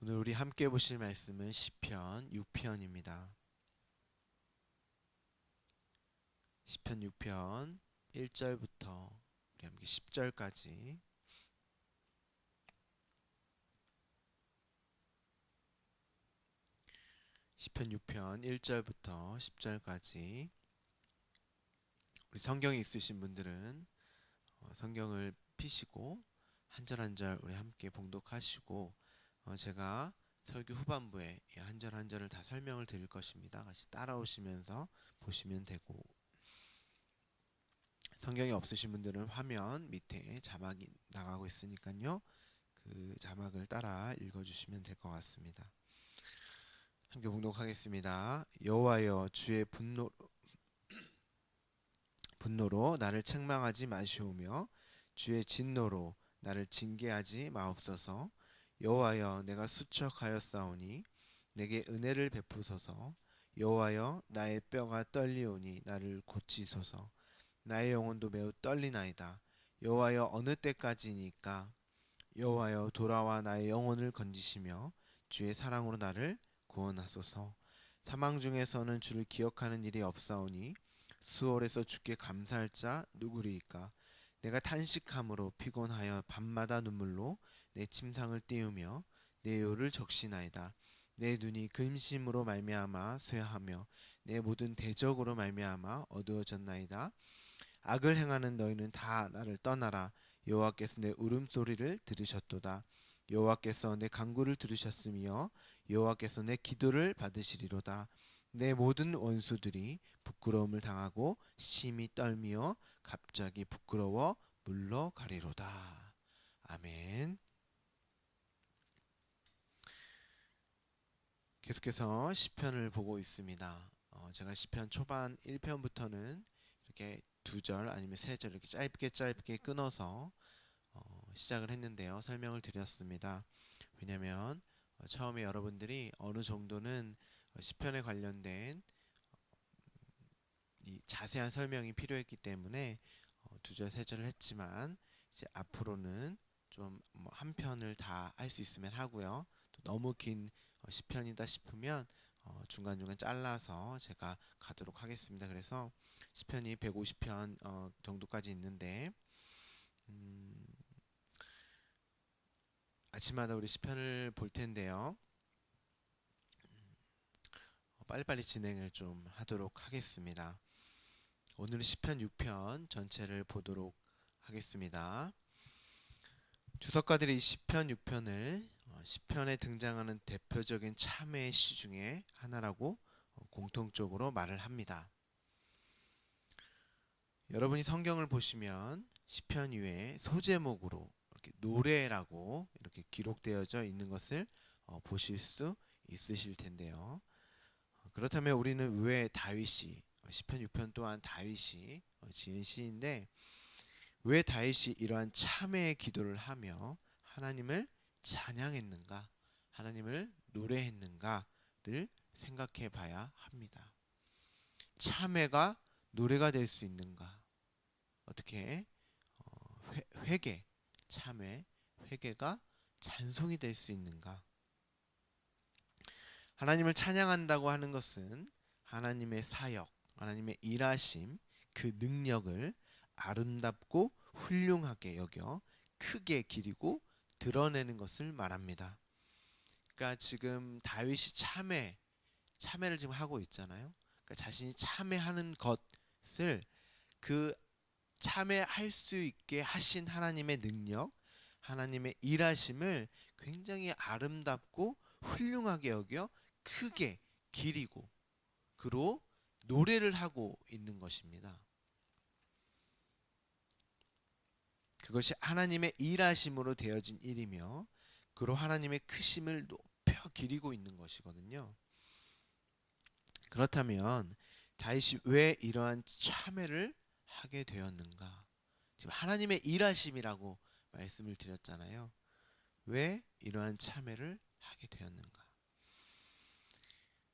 오늘 우리 함께 보실 말씀은 시편 6편입니다. 시편 6편 1절부터 우리 함께 10절까지 시편 6편 1절부터 10절까지 우리 성경이 있으신 분들은 성경을 피시고 한 절 한 절 우리 함께 봉독하시고 제가 설교 후반부에 한 절 한 절을 다 설명을 드릴 것입니다. 같이 따라오시면서 보시면 되고, 성경이 없으신 분들은 화면 밑에 자막이 나가고 있으니까요. 그 자막을 따라 읽어주시면 될 것 같습니다. 함께 봉독하겠습니다. 여호와여, 주의 분노로 나를 책망하지 마시오며 주의 진노로 나를 징계하지 마옵소서. 여호와여, 내가 수척하였사오니 내게 은혜를 베푸소서. 여호와여, 나의 뼈가 떨리오니 나를 고치소서. 나의 영혼도 매우 떨리나이다. 여호와여, 어느 때까지니까? 여호와여, 돌아와 나의 영혼을 건지시며 주의 사랑으로 나를 구원하소서. 사망 중에서는 주를 기억하는 일이 없사오니 수월에서 주께 감사할 자 누구리이까? 내가 탄식함으로 피곤하여 밤마다 눈물로 내 침상을 띄우며 내 요를 적시나이다. 내 눈이 근심으로 말미암아 쇠하며 내 모든 대적으로 말미암아 어두워졌나이다. 악을 행하는 너희는 다 나를 떠나라. 여호와께서 내 울음소리를 들으셨도다. 여호와께서 내 간구를 들으셨으며 여호와께서 내 기도를 받으시리로다. 내 모든 원수들이 부끄러움을 당하고 심히 떨미어 갑자기 부끄러워 물러가리로다. 아멘. 계속해서 시편을 보고 있습니다. 제가 시편 초반 1편부터는 이렇게 두 절 아니면 세 절 이렇게 짧게 끊어서 시작을 했는데요. 설명을 드렸습니다. 왜냐하면 처음에 여러분들이 어느 정도는 시편에 관련된 이 자세한 설명이 필요했기 때문에 두 절, 세 절을 했지만 이제 앞으로는 좀 한 편을 다 할 수 있으면 하고요. 또 너무 긴 시편이다 싶으면 중간중간 잘라서 제가 가도록 하겠습니다. 그래서 시편이 150편 정도까지 있는데 음, 아침마다 우리 시편을 볼 텐데요. 빨리빨리 진행을 좀 하도록 하겠습니다. 오늘은 시편 6편 전체를 보도록 하겠습니다. 주석가들이 이 시편 6편을 시편에 등장하는 대표적인 참회의 시 중에 하나라고 공통적으로 말을 합니다. 여러분이 성경을 보시면 시편 위에 소제목으로 이렇게 노래라고 이렇게 기록되어져 있는 것을 보실 수 있으실 텐데요. 그렇다면 우리는 왜 다윗이 시편 6편 또한 다윗이 지은 시인데 왜 다윗이 이러한 참회의 기도를 하며 하나님을 찬양했는가, 하나님을 노래했는가를 생각해 봐야 합니다. 참회가 노래가 될 수 있는가? 어떻게 회개, 참회, 회개가 찬송이 될 수 있는가? 하나님을 찬양한다고 하는 것은 하나님의 사역, 하나님의 일하심, 그 능력을 아름답고 훌륭하게 여겨 크게 기리고 드러내는 것을 말합니다. 그러니까 지금 다윗이 참회를 지금 하고 있잖아요. 그러니까 자신이 참회하는 것을 그 참회할 수 있게 하신 하나님의 능력, 하나님의 일하심을 굉장히 아름답고 훌륭하게 여겨 크게 기리고 그로 노래를 하고 있는 것입니다. 그것이 하나님의 일하심으로 되어진 일이며 그로 하나님의 크심을 높여 기리고 있는 것이거든요. 그렇다면 다윗이 왜 이러한 참회를 하게 되었는가? 지금 하나님의 일하심이라고 말씀을 드렸잖아요. 왜 이러한 참회를 하게 되었는가?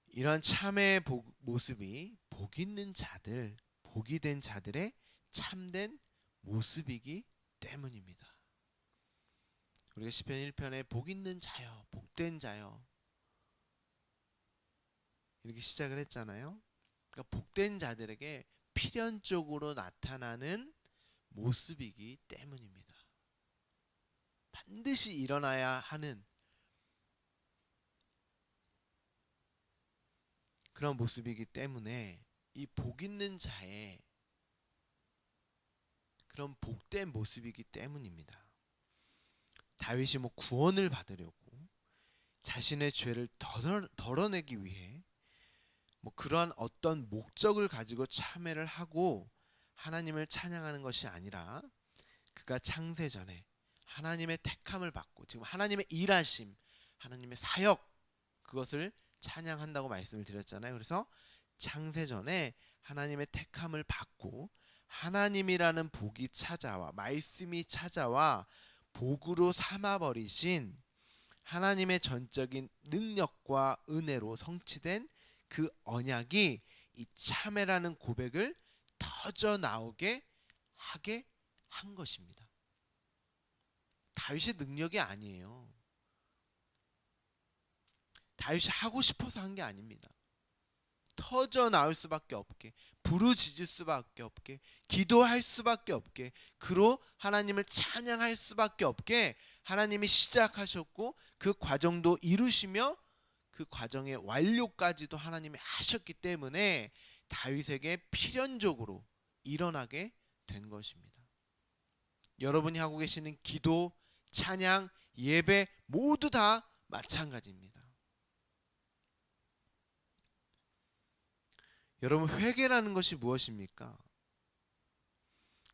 이러한 참회의 모습이 복 있는 자들, 복이 된 자들의 참된 모습이기 때문입니다. 우리가 시편 1편에 복 있는 자여, 복된 자여 이렇게 시작을 했잖아요. 그러니까 복된 자들에게 필연적으로 나타나는 모습이기 때문입니다. 반드시 일어나야 하는 그런 모습이기 때문에 이 복 있는 자의 그런 복된 모습이기 때문입니다. 다윗이 뭐 구원을 받으려고 자신의 죄를 덜어내기 위해 뭐 그러한 어떤 목적을 가지고 참회를 하고 하나님을 찬양하는 것이 아니라 그가 창세 전에 하나님의 택함을 받고 지금 하나님의 일하심, 하나님의 사역 그것을 찬양한다고 말씀을 드렸잖아요. 그래서 창세 전에 하나님의 택함을 받고 하나님이라는 복이 찾아와 말씀이 찾아와 복으로 삼아버리신 하나님의 전적인 능력과 은혜로 성취된 그 언약이 이 참회라는 고백을 터져 나오게 하게 한 것입니다. 다윗의 능력이 아니에요. 다윗이 하고 싶어서 한 게 아닙니다. 터져 나올 수밖에 없게, 부르짖을 수밖에 없게, 기도할 수밖에 없게, 그로 하나님을 찬양할 수밖에 없게 하나님이 시작하셨고 그 과정도 이루시며 그 과정의 완료까지도 하나님이 하셨기 때문에 다윗에게 필연적으로 일어나게 된 것입니다. 여러분이 하고 계시는 기도, 찬양, 예배 모두 다 마찬가지입니다. 여러분, 회개라는 것이 무엇입니까?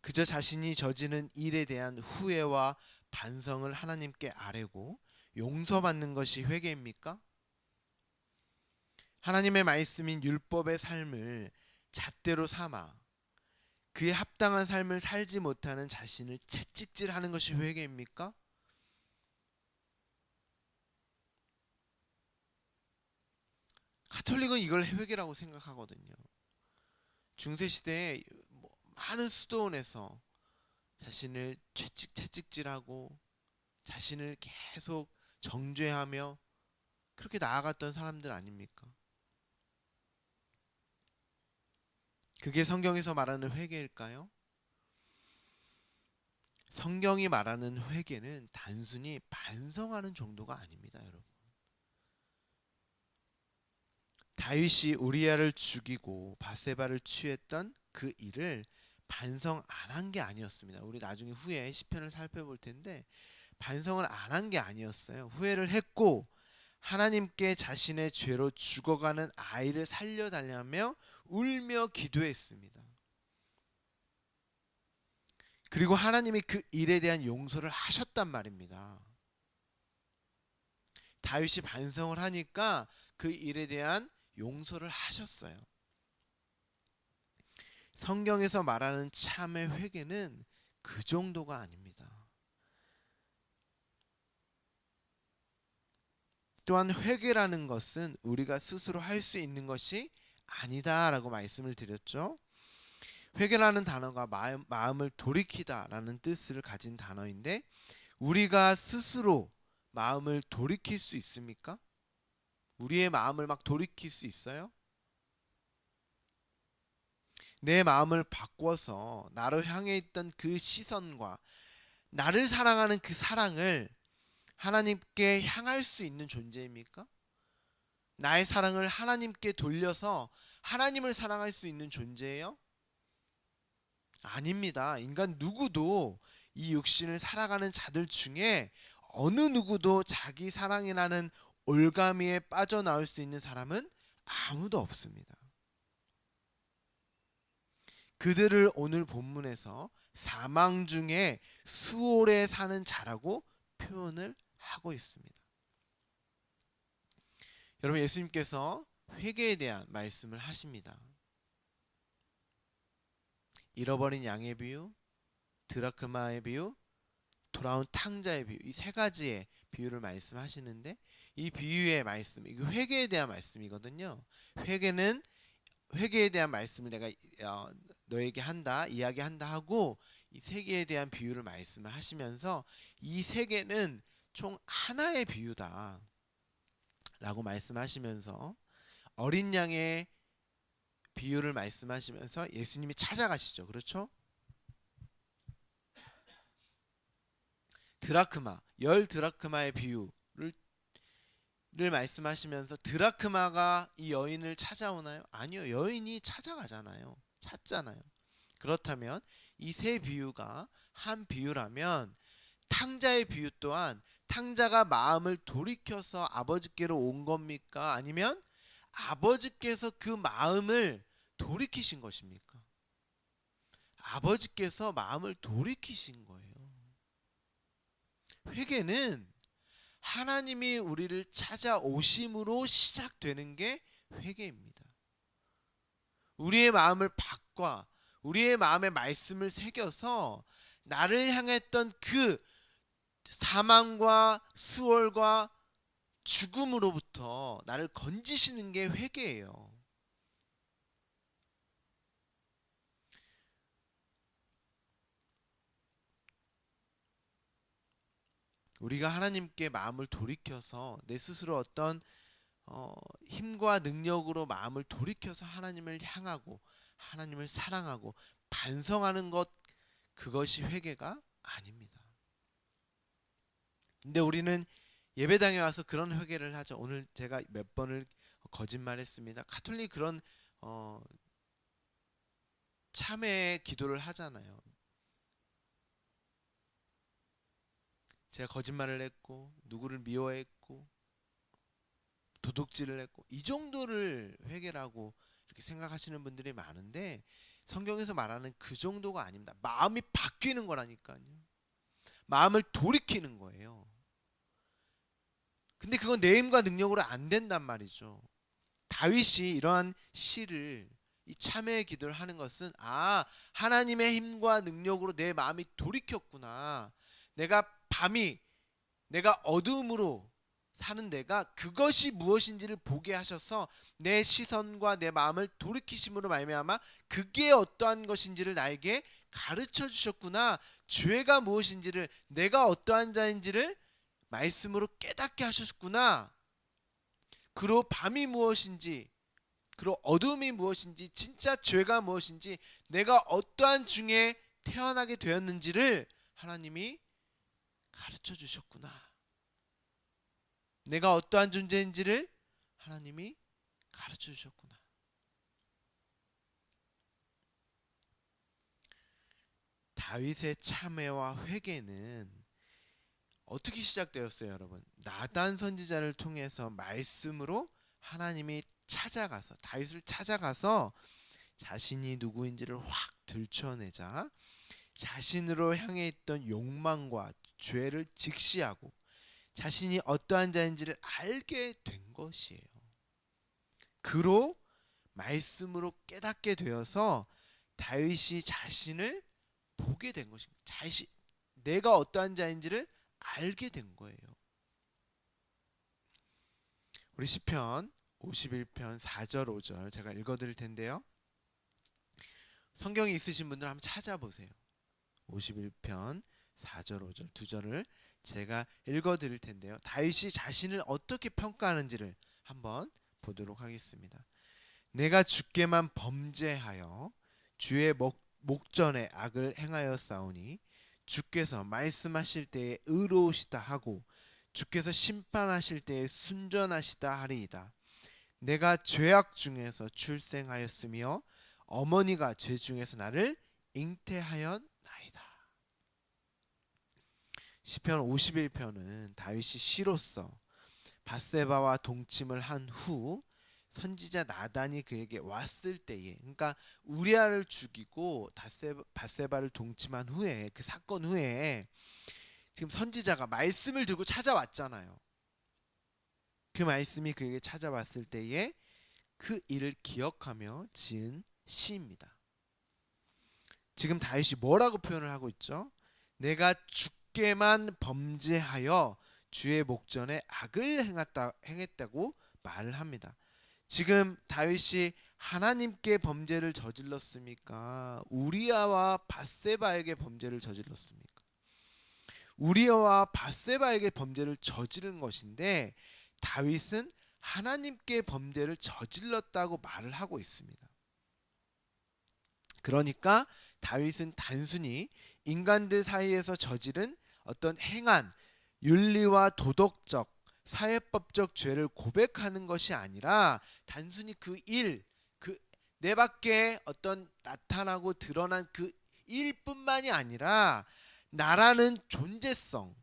그저 자신이 저지른 일에 대한 후회와 반성을 하나님께 아뢰고 용서받는 것이 회개입니까? 하나님의 말씀인 율법의 삶을 잣대로 삼아 그에 합당한 삶을 살지 못하는 자신을 채찍질하는 것이 회개입니까? 가톨릭은 이걸 회개라고 생각하거든요. 중세시대에 많은 수도원에서 자신을 채찍질하고 자신을 계속 정죄하며 그렇게 나아갔던 사람들 아닙니까? 그게 성경에서 말하는 회개일까요? 성경이 말하는 회개는 단순히 반성하는 정도가 아닙니다, 여러분. 다윗이 우리아를 죽이고 바세바를 취했던 그 일을 반성 안 한 게 아니었습니다. 우리 나중에 후에 시편을 살펴볼 텐데 반성을 안 한 게 아니었어요. 후회를 했고 하나님께 자신의 죄로 죽어가는 아이를 살려달라며 울며 기도했습니다. 그리고 하나님이 그 일에 대한 용서를 하셨단 말입니다. 다윗이 반성을 하니까 그 일에 대한 용서를 하셨어요. 성경에서 말하는 참의 회개는 그 정도가 아닙니다. 또한 회개라는 것은 우리가 스스로 할 수 있는 것이 아니다라고 말씀을 드렸죠. 회개라는 단어가 마음을 돌이키다라는 뜻을 가진 단어인데 우리가 스스로 마음을 돌이킬 수 있습니까? 우리의 마음을 막 돌이킬 수 있어요? 내 마음을 바꿔서 나로 향해 있던 그 시선과 나를 사랑하는 그 사랑을 하나님께 향할 수 있는 존재입니까? 나의 사랑을 하나님께 돌려서 하나님을 사랑할 수 있는 존재예요? 아닙니다. 인간 누구도 이 육신을 살아가는 자들 중에 어느 누구도 자기 사랑이라는 올가미에 빠져나올 수 있는 사람은 아무도 없습니다. 그들을 오늘 본문에서 사망 중에 수월에 사는 자라고 표현을 하고 있습니다. 여러분, 예수님께서 회개에 대한 말씀을 하십니다. 잃어버린 양의 비유, 드라크마의 비유, 돌아온 탕자의 비유, 이 세 가지의 비유를 말씀하시는데 이 비유의 말씀, 이거 회개에 대한 말씀이거든요. 회개에 대한 말씀을 내가 너에게 한다, 이야기한다 하고 이 세계에 대한 비유를 말씀을 하시면서 이 세계는 총 하나의 비유다 라고 말씀하시면서 어린 양의 비유를 말씀하시면서 예수님이 찾아가시죠. 그렇죠? 드라크마, 열 드라크마의 비유를 말씀하시면서 드라크마가 이 여인을 찾아오나요? 아니요. 여인이 찾아가잖아요. 찾잖아요. 그렇다면 이 세 비유가 한 비유라면 탕자의 비유 또한 탕자가 마음을 돌이켜서 아버지께로 온 겁니까? 아니면 아버지께서 그 마음을 돌이키신 것입니까? 아버지께서 마음을 돌이키신 거예요. 회개는 하나님이 우리를 찾아오심으로 시작되는 게 회개입니다. 우리의 마음을 바꿔 우리의 마음에 말씀을 새겨서 나를 향했던 그 사망과 수월과 죽음으로부터 나를 건지시는 게 회개예요. 우리가 하나님께 마음을 돌이켜서 내 스스로 어떤 힘과 능력으로 마음을 돌이켜서 하나님을 향하고 하나님을 사랑하고 반성하는 것, 그것이 회개가 아닙니다. 근데 우리는 예배당에 와서 그런 회개를 하죠. 오늘 제가 몇 번을 거짓말했습니다. 가톨릭 그런 참회 기도를 하잖아요. 제가 거짓말을 했고 누구를 미워했고 도둑질을 했고 이 정도를 회개라고 이렇게 생각하시는 분들이 많은데 성경에서 말하는 그 정도가 아닙니다. 마음이 바뀌는 거라니까요. 마음을 돌이키는 거예요. 근데 그건 내 힘과 능력으로 안 된단 말이죠. 다윗이 이러한 시를 이 참회의 기도를 하는 것은 하나님의 힘과 능력으로 내 마음이 돌이켰구나. 내가 어두움으로 사는 데가 그것이 무엇인지를 보게 하셔서 내 시선과 내 마음을 돌이키심으로 말미암아 그게 어떠한 것인지를 나에게 가르쳐 주셨구나. 죄가 무엇인지를 내가 어떠한 자인지를 말씀으로 깨닫게 하셨구나. 그로 밤이 무엇인지 그로 어둠이 무엇인지 진짜 죄가 무엇인지 내가 어떠한 중에 태어나게 되었는지를 하나님이 가르쳐 주셨구나. 내가 어떠한 존재인지를 하나님이 가르쳐 주셨구나. 다윗의 참회와 회개는 어떻게 시작되었어요, 여러분? 나단 선지자를 통해서 말씀으로 하나님이 찾아가서 다윗을 찾아가서 자신이 누구인지를 확 들춰내자 자신으로 향해 있던 욕망과 죄를 직시하고 자신이 어떠한 자인지를 알게 된 것이에요. 그로 말씀으로 깨닫게 되어서 다윗이 자신을 보게 된 것입니다. 내가 어떠한 자인지를 알게 된 거예요. 우리 시편 51편 4절 5절 제가 읽어드릴 텐데요. 성경이 있으신 분들 한번 찾아보세요. 51편 4절 5절 두 절을 제가 읽어드릴 텐데요. 다윗이 자신을 어떻게 평가하는지를 한번 보도록 하겠습니다. 내가 주께만 범죄하여 주의 목전에 악을 행하였사오니 주께서 말씀하실 때에 의로우시다 하고 주께서 심판하실 때에 순전하시다 하리이다. 내가 죄악 중에서 출생하였으며 어머니가 죄 중에서 나를 잉태하였나이다. 시편 51편은 다윗이 시로서 밧세바와 동침을 한 후 선지자 나단이 그에게 왔을 때에, 그러니까 우리아를 죽이고 밧세바를 동침한 후에, 그 사건 후에 지금 선지자가 말씀을 들고 찾아왔잖아요. 그 말씀이 그에게 찾아왔을 때에 그 일을 기억하며 지은 시입니다. 지금 다윗이 뭐라고 표현을 하고 있죠? 내가 주께만 범죄하여 주의 목전에 악을 행했다고 말을 합니다. 지금 다윗이 하나님께 범죄를 저질렀습니까? 우리아와 밧세바에게 범죄를 저질렀습니까? 우리아와 밧세바에게 범죄를 저지른 것인데 다윗은 하나님께 범죄를 저질렀다고 말을 하고 있습니다. 그러니까 다윗은 단순히 인간들 사이에서 저지른 어떤 행한 윤리와 도덕적 사회법적 죄를 고백하는 것이 아니라 단순히 그 일, 그 내 밖에 어떤 나타나고 드러난 그 일뿐만이 아니라 나라는 존재성,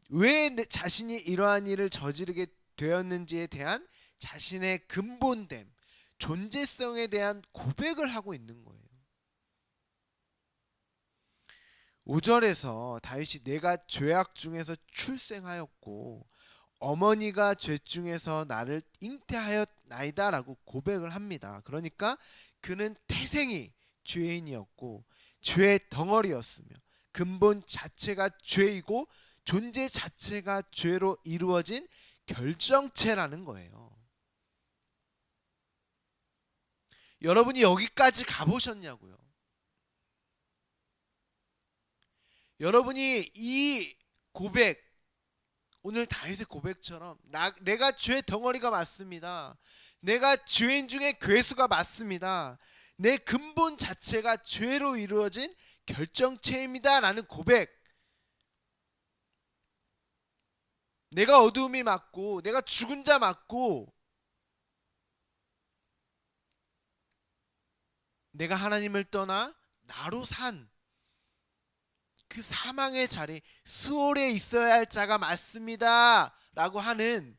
왜 자신이 이러한 일을 저지르게 되었는지에 대한 자신의 근본됨, 존재성에 대한 고백을 하고 있는 거예요. 5절에서 다윗이 내가 죄악 중에서 출생하였고 어머니가 죄 중에서 나를 잉태하였나이다라고 고백을 합니다. 그러니까 그는 태생이 죄인이었고 죄의 덩어리였으며 근본 자체가 죄이고 존재 자체가 죄로 이루어진 결정체라는 거예요. 여러분이 여기까지 가보셨냐고요? 여러분이 이 고백, 오늘 다윗의 고백처럼 내가 죄 덩어리가 맞습니다. 내가 죄인 중에 괴수가 맞습니다. 내 근본 자체가 죄로 이루어진 결정체입니다 라는 고백, 내가 어두움이 맞고 내가 죽은 자 맞고 내가 하나님을 떠나 나로 산 그 사망의 자리, 수월에 있어야 할 자가 맞습니다 라고 하는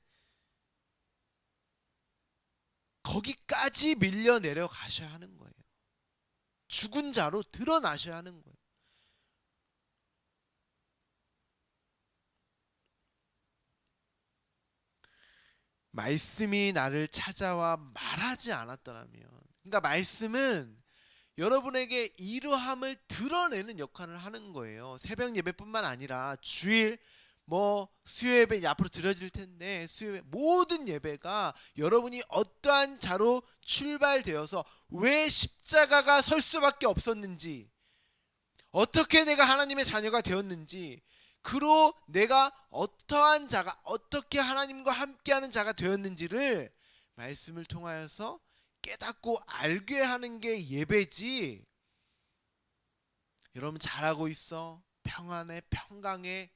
거기까지 밀려 내려가셔야 하는 거예요. 죽은 자로 드러나셔야 하는 거예요. 말씀이 나를 찾아와 말하지 않았더라면, 그러니까 말씀은 여러분에게 이러함을 드러내는 역할을 하는 거예요. 새벽 예배뿐만 아니라 주일 수요 예배 앞으로 드려질 텐데 수요 예배 모든 예배가 여러분이 어떠한 자로 출발되어서 왜 십자가가 설 수밖에 없었는지, 어떻게 내가 하나님의 자녀가 되었는지, 그로 내가 어떠한 자가 어떻게 하나님과 함께하는 자가 되었는지를 말씀을 통하여서 깨닫고 알게 하는 게 예배지. 여러분 잘하고 있어, 평안해, 평강해,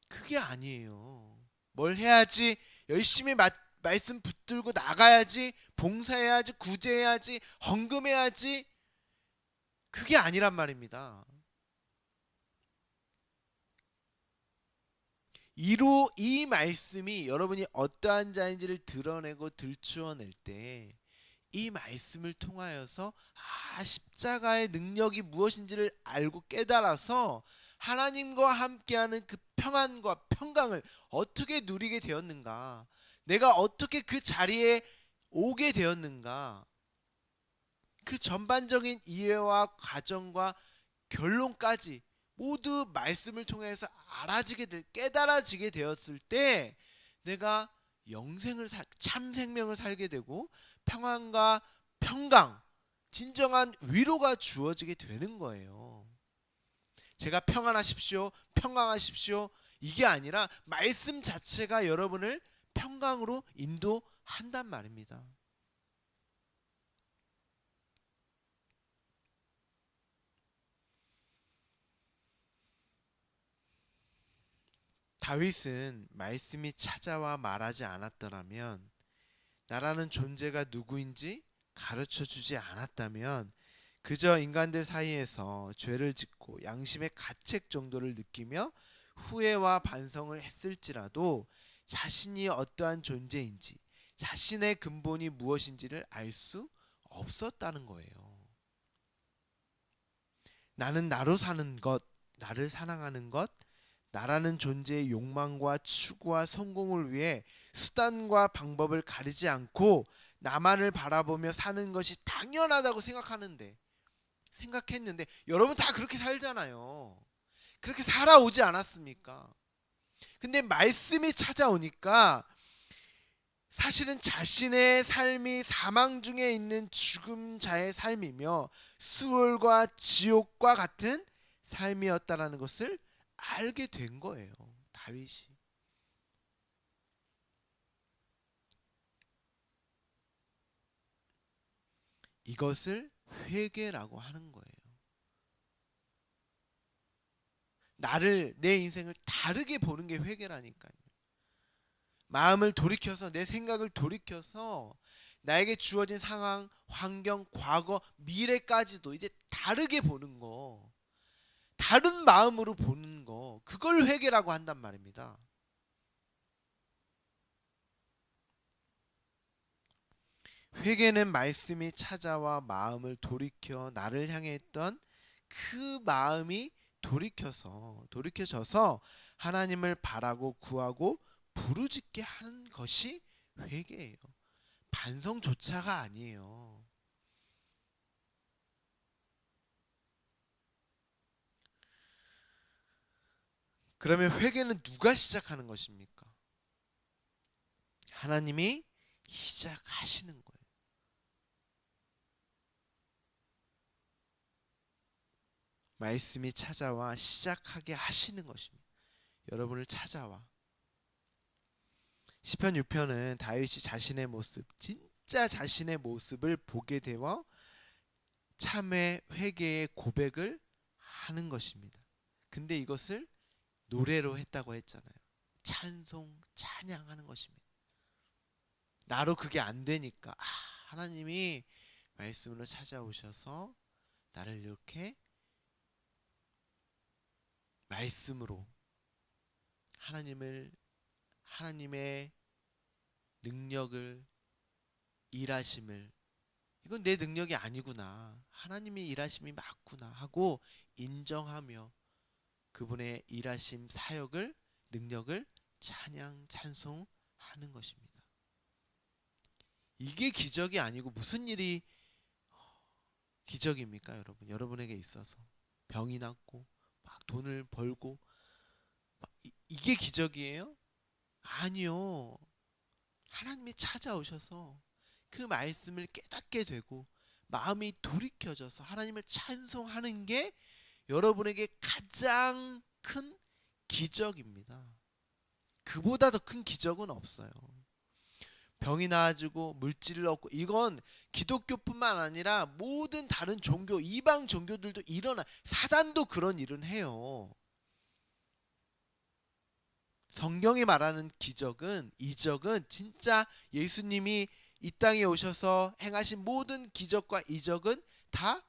그게 아니에요. 뭘 해야지, 열심히 말씀 붙들고 나가야지, 봉사해야지, 구제해야지, 헌금해야지, 그게 아니란 말입니다. 이 말씀이 여러분이 어떠한 자인지를 드러내고 들추어낼 때 이 말씀을 통하여서 십자가의 능력이 무엇인지를 알고 깨달아서 하나님과 함께하는 그 평안과 평강을 어떻게 누리게 되었는가, 내가 어떻게 그 자리에 오게 되었는가, 그 전반적인 이해와 과정과 결론까지 모두 말씀을 통해서 깨달아지게 되었을 때 내가 참 생명을 살게 되고 평안과 평강, 진정한 위로가 주어지게 되는 거예요. 제가 평안하십시오, 평강하십시오, 이게 아니라 말씀 자체가 여러분을 평강으로 인도한단 말입니다. 다윗은 말씀이 찾아와 말하지 않았더라면, 나라는 존재가 누구인지 가르쳐 주지 않았다면 그저 인간들 사이에서 죄를 짓고 양심의 가책 정도를 느끼며 후회와 반성을 했을지라도 자신이 어떠한 존재인지, 자신의 근본이 무엇인지를 알 수 없었다는 거예요. 나는 나로 사는 것, 나를 사랑하는 것, 나라는 존재의 욕망과 추구와 성공을 위해 수단과 방법을 가리지 않고 나만을 바라보며 사는 것이 당연하다고 생각했는데 여러분 다 그렇게 살잖아요. 그렇게 살아오지 않았습니까? 근데 말씀이 찾아오니까 사실은 자신의 삶이 사망 중에 있는 죽음자의 삶이며 수월과 지옥과 같은 삶이었다라는 것을 알게 된 거예요. 다윗이. 이것을 회개라고 하는 거예요. 내 인생을 다르게 보는 게 회개라니까요. 마음을 돌이켜서 내 생각을 돌이켜서 나에게 주어진 상황, 환경, 과거, 미래까지도 이제 다르게 보는 거. 다른 마음으로 보는 거. 그걸 회개라고 한단 말입니다. 회개는 말씀이 찾아와 마음을 돌이켜 나를 향해 했던 그 마음이 돌이켜져서 하나님을 바라고 구하고 부르짖게 하는 것이 회개예요. 반성조차가 아니에요. 그러면 회개는 누가 시작하는 것입니까? 하나님이 시작하시는 거예요. 말씀이 찾아와 시작하게 하시는 것입니다. 여러분을 찾아와. 시편 6편은 다윗이 자신의 모습, 진짜 자신의 모습을 보게 되어 참회, 회개의 고백을 하는 것입니다. 근데 이것을 노래로 했다고 했잖아요. 찬송, 찬양하는 것입니다. 나로 그게 안 되니까 하나님이 말씀으로 찾아오셔서 나를 이렇게 말씀으로 하나님의 능력을 일하심을 이건 내 능력이 아니구나. 하나님의 일하심이 맞구나 하고 인정하며 그분의 일하심 사역을 능력을 찬양 찬송하는 것입니다. 이게 기적이 아니고 무슨 일이 기적입니까, 여러분? 여러분에게 있어서 병이 낫고 막 돈을 벌고 이게 기적이에요? 아니요. 하나님이 찾아오셔서 그 말씀을 깨닫게 되고 마음이 돌이켜져서 하나님을 찬송하는 게 여러분에게 가장 큰 기적입니다. 그보다 더 큰 기적은 없어요. 병이 나아지고 물질을 얻고 이건 기독교뿐만 아니라 모든 다른 종교, 이방 종교들도 사단도 그런 일은 해요. 성경이 말하는 이적은 진짜 예수님이 이 땅에 오셔서 행하신 모든 기적과 이적은 다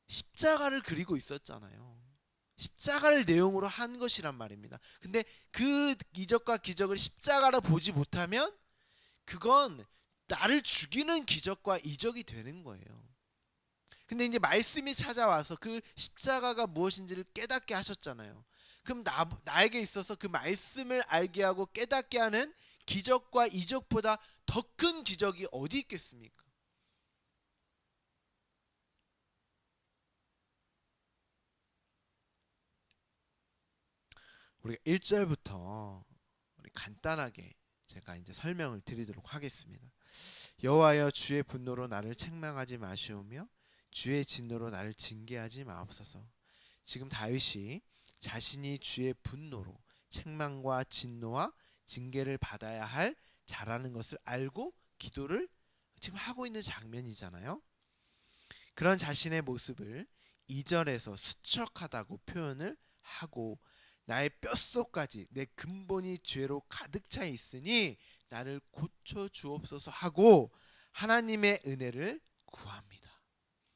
십자가를 그리고 있었잖아요. 십자가를 내용으로 한 것이란 말입니다. 근데 그 이적과 기적을 십자가로 보지 못하면 그건 나를 죽이는 기적과 이적이 되는 거예요. 근데 이제 말씀이 찾아와서 그 십자가가 무엇인지를 깨닫게 하셨잖아요. 그럼 나에게 있어서 그 말씀을 알게 하고 깨닫게 하는 기적과 이적보다 더 큰 기적이 어디 있겠습니까? 우리가 1절부터 우리 간단하게 제가 이제 설명을 드리도록 하겠습니다. 여호와여 주의 분노로 나를 책망하지 마시오며 주의 진노로 나를 징계하지 마옵소서. 지금 다윗이 자신이 주의 분노로 책망과 진노와 징계를 받아야 할 자라는 것을 알고 기도를 지금 하고 있는 장면이잖아요. 그런 자신의 모습을 2절에서 수척하다고 표현을 하고 나의 뼛속까지 내 근본이 죄로 가득 차 있으니 나를 고쳐 주옵소서 하고 하나님의 은혜를 구합니다.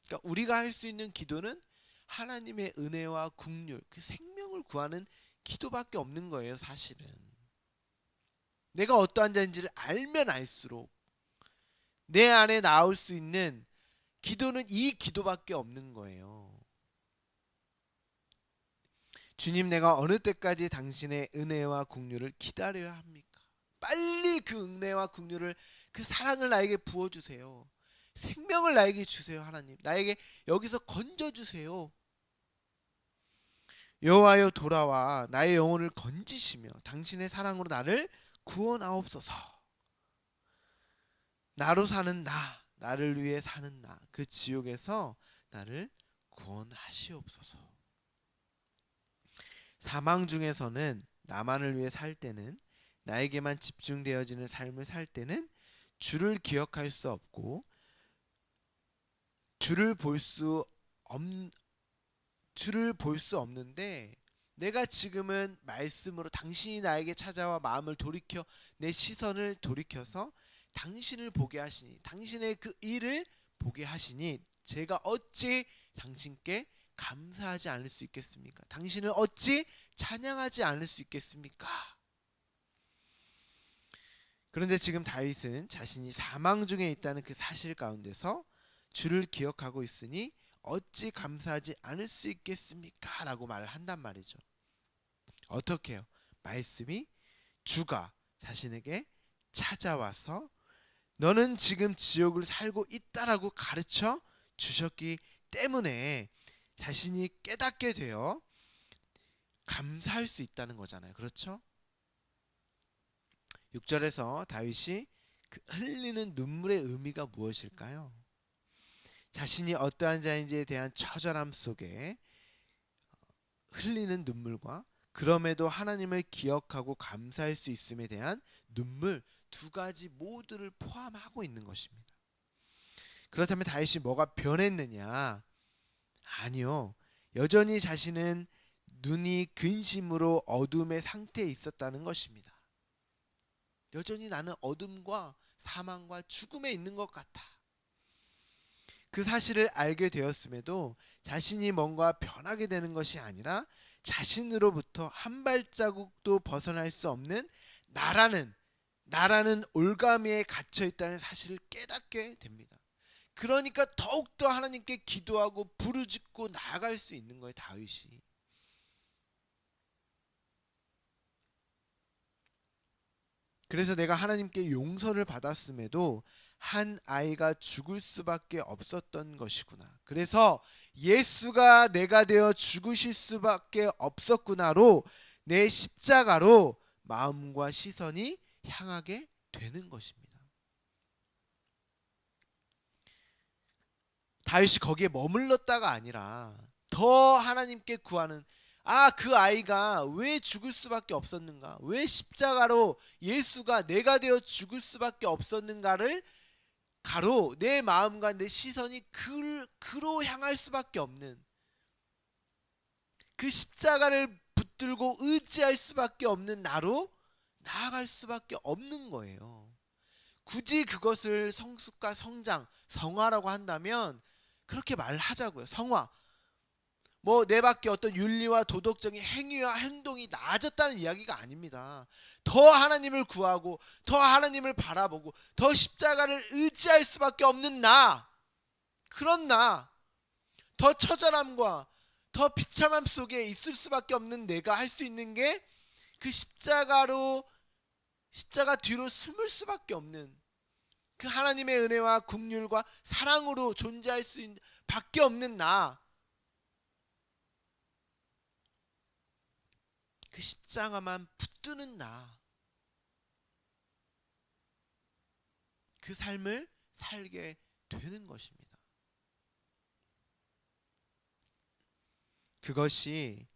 그러니까 우리가 할 수 있는 기도는 하나님의 은혜와 긍휼, 그 생명을 구하는 기도밖에 없는 거예요, 사실은. 내가 어떠한 자인지를 알면 알수록 내 안에 나올 수 있는 기도는 이 기도밖에 없는 거예요. 주님, 내가 어느 때까지 당신의 은혜와 긍휼을 기다려야 합니까? 빨리 그 은혜와 긍휼을 그 사랑을 나에게 부어 주세요. 생명을 나에게 주세요, 하나님. 나에게 여기서 건져 주세요. 여호와여 돌아와 나의 영혼을 건지시며 당신의 사랑으로 나를 구원하옵소서. 나로 사는 나를 위해 사는 그 지옥에서 나를 구원하시옵소서. 사망 중에서는 나만을 위해 살 때는, 나에게만 집중되어지는 삶을 살 때는 주를 기억할 수 없고 주를 볼 수 없는데, 내가 지금은 말씀으로 당신이 나에게 찾아와 마음을 돌이켜 내 시선을 돌이켜서 당신을 보게 하시니, 당신의 그 일을 보게 하시니 제가 어찌 당신께 감사하지 않을 수 있겠습니까? 당신을 어찌 찬양하지 않을 수 있겠습니까? 그런데 지금 다윗은 자신이 사망 중에 있다는 그 사실 가운데서 주를 기억하고 있으니 어찌 감사하지 않을 수 있겠습니까? 라고 말을 한단 말이죠. 어떻게 해요? 말씀이 주가 자신에게 찾아와서 너는 지금 지옥을 살고 있다라고 가르쳐 주셨기 때문에 자신이 깨닫게 되어 감사할 수 있다는 거잖아요. 그렇죠? 6절에서 다윗이 그 흘리는 눈물의 의미가 무엇일까요? 자신이 어떠한 자인지에 대한 처절함 속에 흘리는 눈물과 그럼에도 하나님을 기억하고 감사할 수 있음에 대한 눈물, 두 가지 모두를 포함하고 있는 것입니다. 그렇다면 다윗이 뭐가 변했느냐? 아니요. 여전히 자신은 눈이 근심으로 어둠의 상태에 있었다는 것입니다. 여전히 나는 어둠과 사망과 죽음에 있는 것 같아. 그 사실을 알게 되었음에도 자신이 뭔가 변하게 되는 것이 아니라 자신으로부터 한 발자국도 벗어날 수 없는 나라는 올가미에 갇혀 있다는 사실을 깨닫게 됩니다. 그러니까 더욱더 하나님께 기도하고 부르짖고 나아갈 수 있는 거예요, 다윗이. 그래서 내가 하나님께 용서를 받았음에도 한 아이가 죽을 수밖에 없었던 것이구나. 그래서 예수가 내가 되어 죽으실 수밖에 없었구나로 내 십자가로 마음과 시선이 향하게 되는 것입니다. 다윗이 거기에 머물렀다가 아니라 더 하나님께 구하는, 그 아이가 왜 죽을 수밖에 없었는가? 왜 십자가로 예수가 내가 되어 죽을 수밖에 없었는가를 가로 내 마음과 내 시선이 그로 향할 수밖에 없는, 그 십자가를 붙들고 의지할 수밖에 없는 나로 나아갈 수밖에 없는 거예요. 굳이 그것을 성숙과 성장, 성화라고 한다면 그렇게 말하자고요. 성화. 뭐 내 밖에 어떤 윤리와 도덕적인 행위와 행동이 나아졌다는 이야기가 아닙니다. 더 하나님을 구하고 더 하나님을 바라보고 더 십자가를 의지할 수밖에 없는 그런 더 처절함과 더 비참함 속에 있을 수밖에 없는 내가 할 수 있는 게 그 십자가 뒤로 숨을 수밖에 없는, 그 하나님의 은혜와 긍휼과 사랑으로 존재할 수 있는 밖에 없는 그 십자가만 붙드는 그 삶을 살게 되는 것입니다. 그것이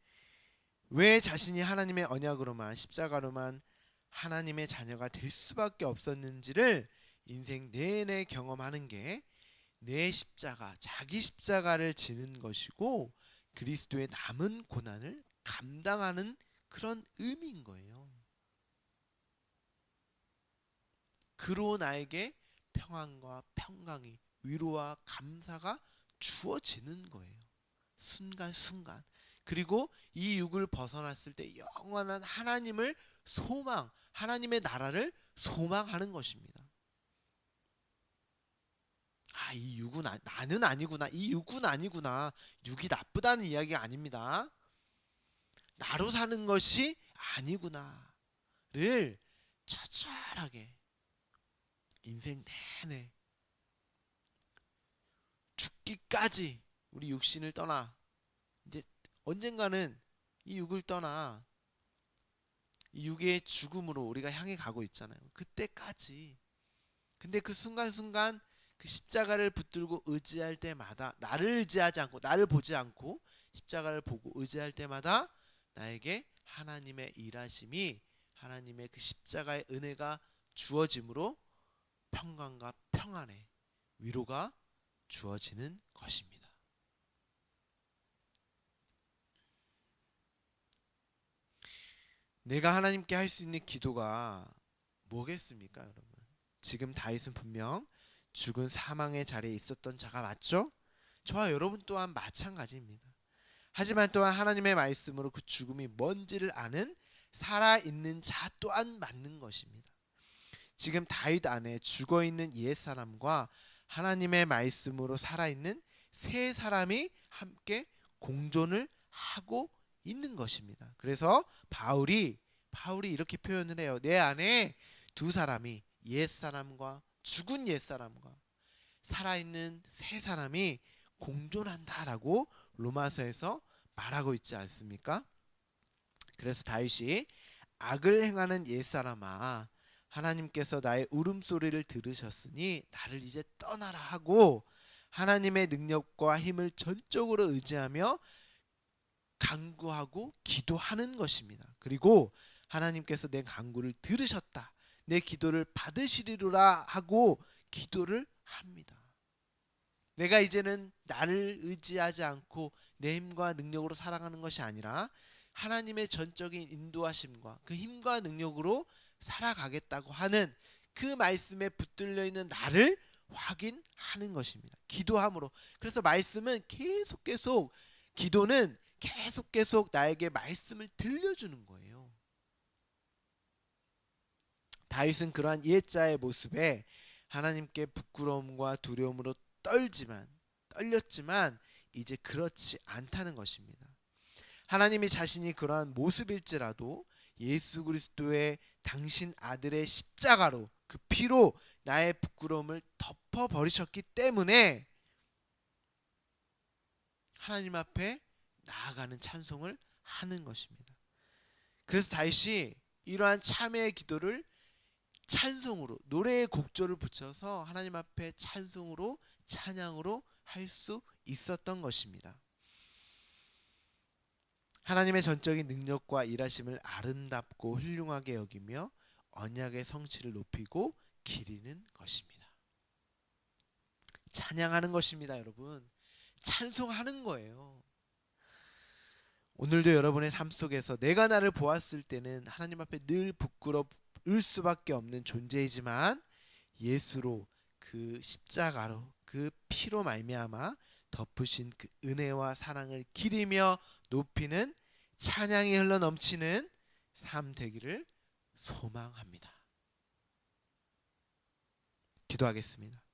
왜 자신이 하나님의 언약으로만, 십자가로만 하나님의 자녀가 될 수밖에 없었는지를 인생 내내 경험하는 게 내 십자가, 자기 십자가를 지는 것이고 그리스도의 남은 고난을 감당하는 그런 의미인 거예요. 그로 나에게 평안과 평강이, 위로와 감사가 주어지는 거예요. 순간순간. 그리고 이 육을 벗어났을 때 영원한 하나님을 하나님의 나라를 소망하는 것입니다. 이 육은 나는 아니구나. 이 육은 아니구나. 육이 나쁘다는 이야기가 아닙니다. 나로 사는 것이 아니구나를 처절하게 인생 내내 죽기까지 우리 육신을 떠나 이제 언젠가는 이 육을 떠나 이 육의 죽음으로 우리가 향해 가고 있잖아요. 근데 그 순간순간 그 십자가를 붙들고 의지할 때마다 나를 의지하지 않고 나를 보지 않고 십자가를 보고 의지할 때마다 나에게 하나님의 일하심이 하나님의 그 십자가의 은혜가 주어짐으로 평강과 평안의 위로가 주어지는 것입니다. 내가 하나님께 할 수 있는 기도가 뭐겠습니까, 여러분? 지금 다윗은 분명 죽은 사망의 자리에 있었던 자가 맞죠? 저와 여러분 또한 마찬가지입니다. 하지만 또한 하나님의 말씀으로 그 죽음이 뭔지를 아는 살아있는 자 또한 맞는 것입니다. 지금 다윗 안에 죽어있는 옛사람과 하나님의 말씀으로 살아있는 새 사람이 함께 공존을 하고 있는 것입니다. 그래서 바울이 이렇게 표현을 해요. 내 안에 두 사람이 옛사람과 죽은 옛사람과 살아있는 새 사람이 공존한다라고 로마서에서 말하고 있지 않습니까? 그래서 다윗이 악을 행하는 옛사람아 하나님께서 나의 울음소리를 들으셨으니 나를 이제 떠나라 하고 하나님의 능력과 힘을 전적으로 의지하며 간구하고 기도하는 것입니다. 그리고 하나님께서 내 간구를 들으셨다. 내 기도를 받으시리로라 하고 기도를 합니다. 내가 이제는 나를 의지하지 않고 내 힘과 능력으로 살아가는 것이 아니라 하나님의 전적인 인도하심과 그 힘과 능력으로 살아가겠다고 하는 그 말씀에 붙들려 있는 나를 확인하는 것입니다. 기도함으로. 그래서 말씀은 계속 기도는 계속 나에게 말씀을 들려주는 거예요. 다윗은 그러한 옛자의 모습에 하나님께 부끄러움과 두려움으로 떨렸지만 이제 그렇지 않다는 것입니다. 하나님이 자신이 그러한 모습일지라도 예수 그리스도의 당신 아들의 십자가로 그 피로 나의 부끄러움을 덮어버리셨기 때문에 하나님 앞에 나아가는 찬송을 하는 것입니다. 그래서 다윗이 이러한 참회의 기도를 찬송으로 노래의 곡조를 붙여서 하나님 앞에 찬송으로 찬양으로 할 수 있었던 것입니다. 하나님의 전적인 능력과 일하심을 아름답고 훌륭하게 여기며 언약의 성취를 높이고 기리는 것입니다. 찬양하는 것입니다, 여러분. 찬송하는 거예요. 오늘도 여러분의 삶 속에서 내가 나를 보았을 때는 하나님 앞에 늘 부끄러울 수밖에 없는 존재이지만 예수로 그 십자가로 그 피로 말미암아 덮으신 그 은혜와 사랑을 기리며 높이는 찬양이 흘러 넘치는 삶 되기를 소망합니다. 기도하겠습니다.